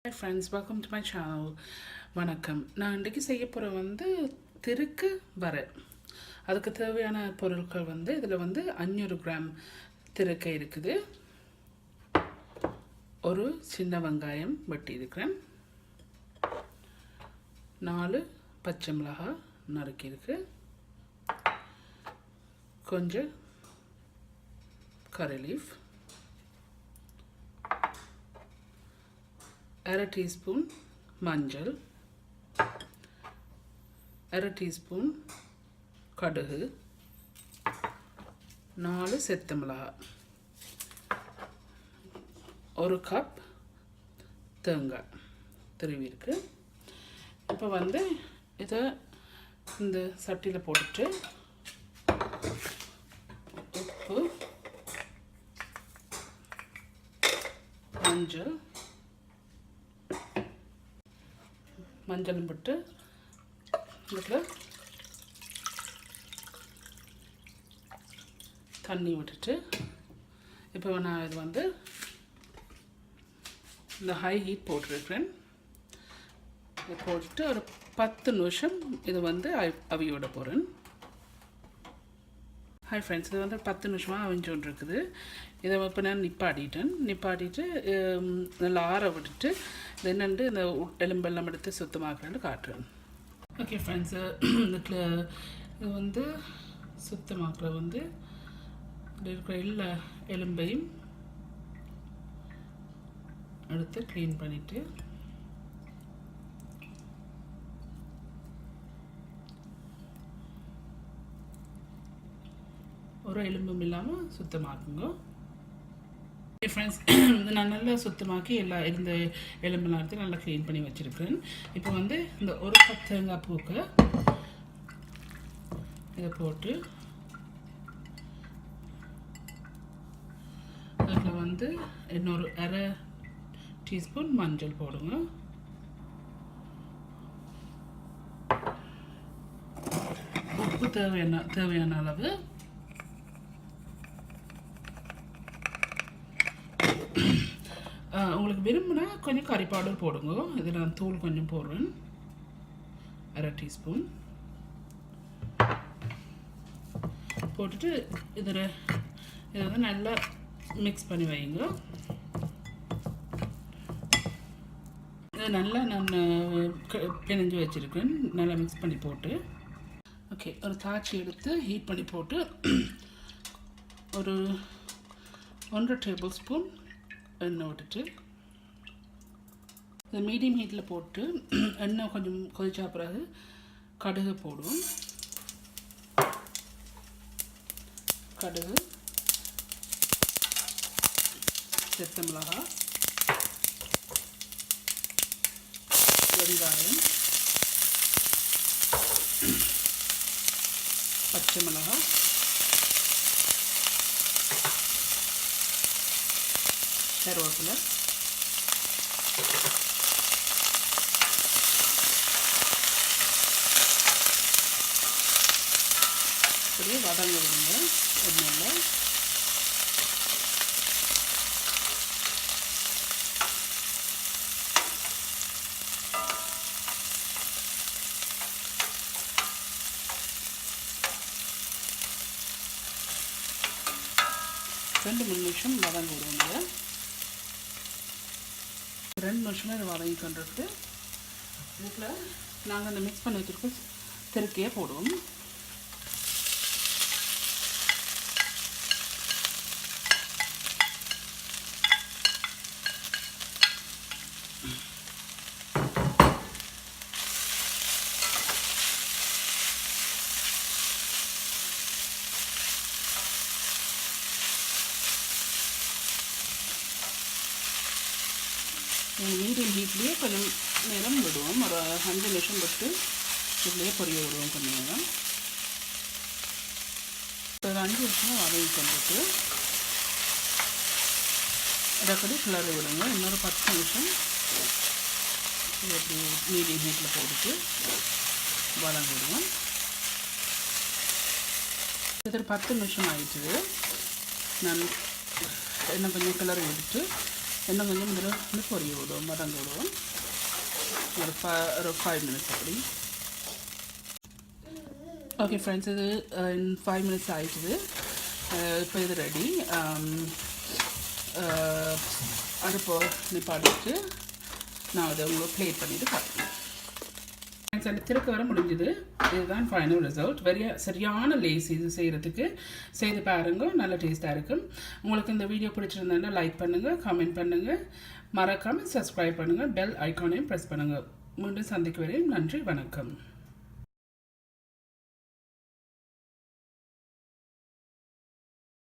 Hi friends, welcome to my channel. வணக்கம். நான் இன்றைக்கு செய்ய போகிற திருக்கு வரை. அதுக்கு தேவையான பொருட்கள் இதில் 500 கிராம் திருக்கை இருக்குது. ஒரு சின்ன வெங்காயம் வெட்டி இருக்கிறேன். 4 பச்சை மிளகாய் நறுக்கி இருக்கு. கொஞ்சம் கரி லீஃப், 1/2 டீஸ்பூன் மஞ்சள், 1/2 டீஸ்பூன் கடுகு, 4 செத்த மிளகாய், 1 கப் தேங்காய் திருவி இருக்கு. இப்போ இதை இந்த சட்டியில் போட்டுட்டு உப்பு, மஞ்சளும் போட்டு இதில் தண்ணி விட்டுட்டு இப்போ நான் இது இந்த ஹை ஹீட் போட்டிருக்கிறேன். இதை போட்டுட்டு ஒரு 10 நிமிஷம் இது அவியோட போகிறேன். ஹாய் ஃப்ரெண்ட்ஸ், இது 10 நிமிஷமாக அவிஞ்சோன்னு இருக்குது. இதை இப்போ நான் நிப்பாட்டிட்டு நல்லா ஆற விட்டுட்டு இது என்னென்று இந்த எலும்பெல்லாம் எடுத்து சுத்தமாக்குறேன்னு காட்டுறேன். ஓகே ஃப்ரெண்ட்ஸ், இது சுத்தமாக்குற இதில் இருக்கிற எல்லா எலும்பையும் எடுத்து க்ளீன் பண்ணிவிட்டு ஒரு எலும்பும் இல்லாமல் சுத்தமாக்குங்க. ஃப்ரெண்ட்ஸ், நான் நல்லா சுத்தமாக்கி இருந்த எலும்பெல்லாம் எடுத்து நல்லா க்ளீன் பண்ணி வச்சுருக்கேன். இப்போ இந்த ஒரு கப் தேங்காய் பூக்கு இதை போட்டு அதில் இன்னொரு 1/2 டீஸ்பூன் மஞ்சள் போடுங்க. உப்பு தேவையான அளவு, உங்களுக்கு விரும்பினா கொஞ்சம் கறி பவுடர் போடுங்க. இதில் நான் தூள் கொஞ்சம் போடுறேன், 1/2 டீஸ்பூன் போட்டுட்டு இதை நல்லா மிக்ஸ் பண்ணி வைங்க. இதை நல்லா நான் பிணைஞ்சு வச்சுருக்கேன். நல்லா மிக்ஸ் பண்ணி போட்டு ஓகே, ஒரு தாச்சி எடுத்து ஹீட் பண்ணி போட்டு ஒரு 1 டேபிள் ஸ்பூன் எண்ணெய் விட்டுட்டு இந்த மீடியம் ஹீட்டில் போட்டு எண்ணெய் கொஞ்சம் கொதிச்சா பிறகு கடுகு போடுவோம். கடுகு, செத்த மிளகாய், வெங்காயம், பச்சை மிளகாய், கருவேப்பிலை, அப்படியே வதங்க விடுங்க எண்ணெயில். ரெண்டு 3 நிமிஷம் வதங்க விடுவாங்க. 2 நிமிஷமே இதை வதங்கி கொண்டிருக்கு. இதில் நாங்கள் அந்த மிக்ஸ் பண்ணி வச்சுருக்கோம் திருக்கையே போடுவோம். மீடியம் ஹீட்லேயே கொஞ்சம் நேரம் விடுவோம். ஒரு 5 நிமிஷம் விட்டு இதுலேயே பொரிய விடுவோம் கொஞ்சம் நேரம். ஒரு 5 நிமிஷம் வதங்கி கொண்டுட்டு இடைக்கடி கிளறி விடுங்க. இன்னொரு 10 நிமிஷம் இப்படி மீடியம் ஹீட்டில் போட்டுட்டு வதங்க விடுவோம். இது 10 நிமிஷம் ஆயிடுச்சு. நான் இன்னும் கொஞ்சம் கிளறி விட்டுட்டு இன்னும் கொஞ்சம் இதில் வந்து பொரிய விடுவோம், வதங்க விடுவோம். ஒரு 5 மினிட்ஸ் அப்படி. ஓகே ஃப்ரெண்ட்ஸ், இது 5 மினிட்ஸ் ஆயிடுது. இப்போ இது ரெடி. அடுப்பை நிப்பாட்டிட்டு நான் அதை உங்களுக்கு ப்ளேட் பண்ணிவிட்டு பார்க்குறேன். ஃப்ரெண்ட்ஸ், அந்த திருக்க வர முடிஞ்சுது. இதுதான் ஃபைனல் ரிசல்ட். சரியான லேஸ் இது செய்கிறதுக்கு. செய்து பாருங்க, நல்ல டேஸ்ட்டாக இருக்கும். உங்களுக்கு இந்த வீடியோ பிடிச்சிருந்தா லைக் பண்ணுங்கள், கமெண்ட் பண்ணுங்கள், மறக்காமல் சப்ஸ்கிரைப் பண்ணுங்கள், பெல் ஐக்கானையும் ப்ரெஸ் பண்ணுங்கள். மீண்டும் சந்திக்கு வரையும் நன்றி, வணக்கம்.